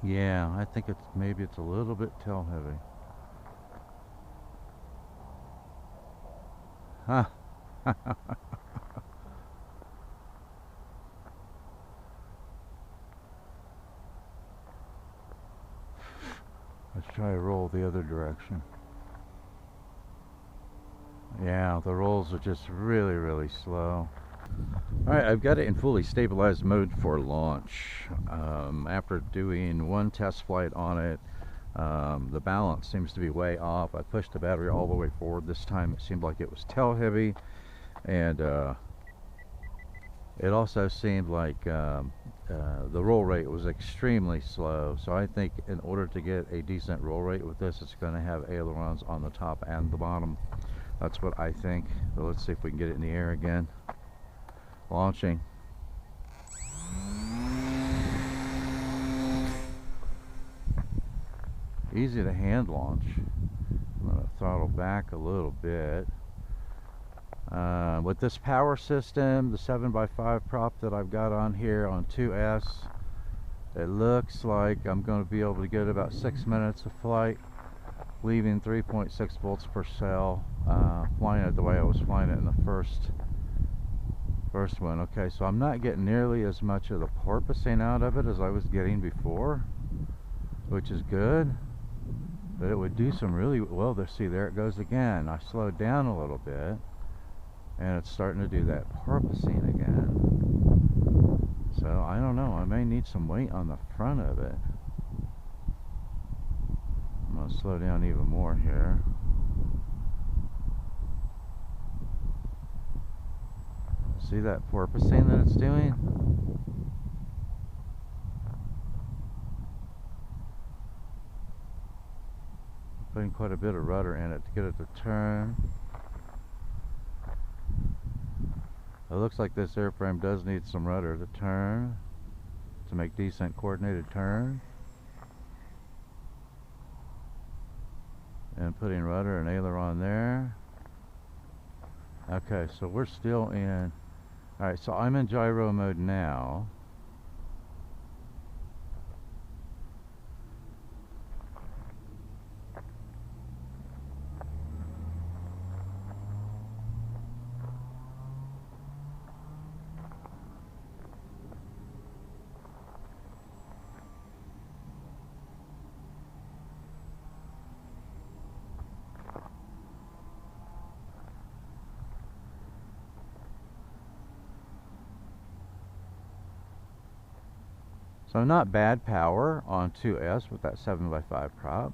Yeah, I think maybe it's a little bit tail heavy. Huh. Let's try to roll the other direction. Yeah, the rolls are just really, really slow. Alright, I've got it in fully stabilized mode for launch. After doing one test flight on it, the balance seems to be way off. I pushed the battery all the way forward this time. It seemed like it was tail heavy, and it also seemed like the roll rate was extremely slow. So I think in order to get a decent roll rate with this, it's going to have ailerons on the top and the bottom. That's what I think. So let's see if we can get it in the air again. Launching. Easy to hand launch. I'm going to throttle back a little bit. With this power system, the 7x5 prop that I've got on here on 2S, it looks like I'm going to be able to get about 6 minutes of flight, leaving 3.6 volts per cell, flying it the way I was flying it in the first one. Okay, so I'm not getting nearly as much of the porpoising out of it as I was getting before, which is good, but it would do some really well. See, there it goes again. I slowed down a little bit, and it's starting to do that porpoising again. So I don't know, I may need some weight on the front of it. I'm going to slow down even more here. See that porpoising that it's doing? Putting quite a bit of rudder in it to get it to turn. It looks like this airframe does need some rudder to turn, to make decent coordinated turns. And putting rudder and aileron there. Okay, so we're still in. Alright, so I'm in gyro mode now. So not bad power on 2S with that 7x5 prop.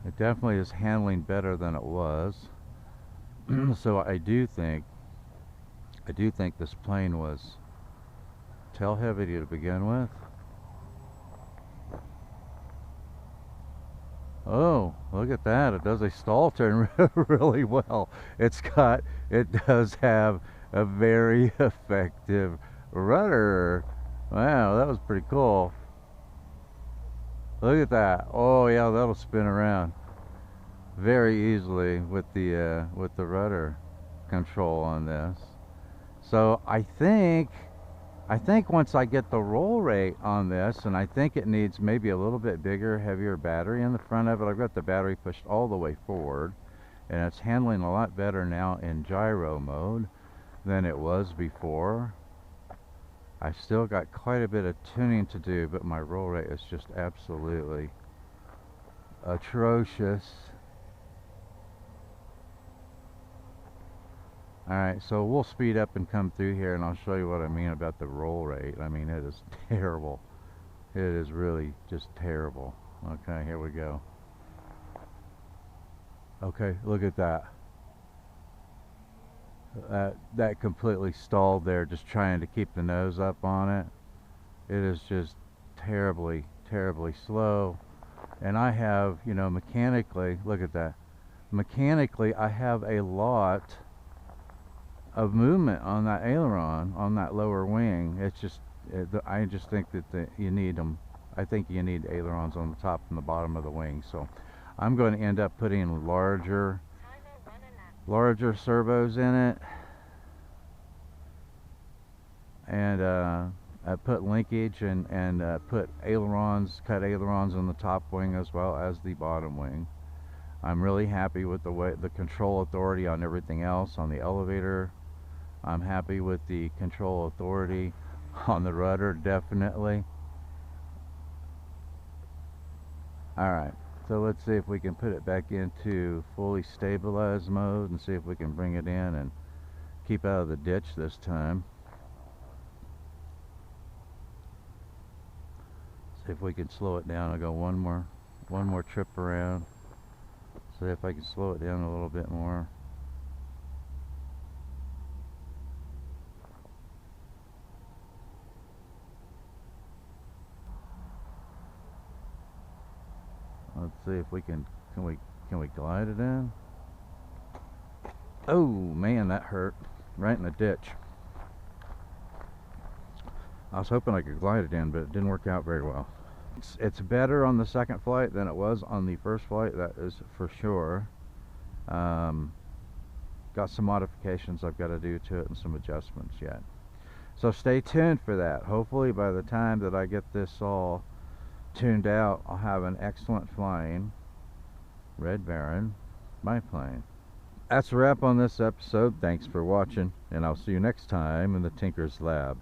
It definitely is handling better than it was. So I do think this plane was tail heavy to begin with. Oh, look at that. It does a stall turn really well. It does have a very effective rudder. Wow, that was pretty cool. Look at that. Oh yeah, that'll spin around very easily with the rudder control on this. So I think once I get the roll rate on this, and I think it needs maybe a little bit bigger, heavier battery in the front of it. I've got the battery pushed all the way forward, and it's handling a lot better now in gyro mode than it was before. I've still got quite a bit of tuning to do, but my roll rate is just absolutely atrocious. Alright, so we'll speed up and come through here, and I'll show you what I mean about the roll rate. I mean, it is terrible. It is really just terrible. Okay, here we go. Okay, look at that. That completely stalled there, just trying to keep the nose up on it. It is just terribly, terribly slow. And I have, you know, mechanically, look at that. Mechanically, I have a lot of movement on that aileron, on that lower wing. It's just, I just think that you need them. I think you need ailerons on the top and the bottom of the wing. So I'm going to end up putting larger servos in it. and I put linkage and put ailerons, cut ailerons on the top wing as well as the bottom wing. I'm really happy with the control authority on everything else. On the elevator, I'm happy with the control authority on the rudder, definitely. Alright, so let's see if we can put it back into fully stabilized mode and see if we can bring it in and keep out of the ditch this time. See if we can slow it down. I'll go one more trip around. See if I can slow it down a little bit more. Let's see if we can we glide it in? Oh man, that hurt. Right in the ditch. I was hoping I could glide it in, but it didn't work out very well. It's better on the second flight than it was on the first flight, that is for sure. Got some modifications I've got to do to it and some adjustments yet. So stay tuned for that. Hopefully by the time that I get this all tuned out, I'll have an excellent flying Red Baron biplane. That's a wrap on this episode. Thanks for watching, and I'll see you next time in the Tinkerz Lab.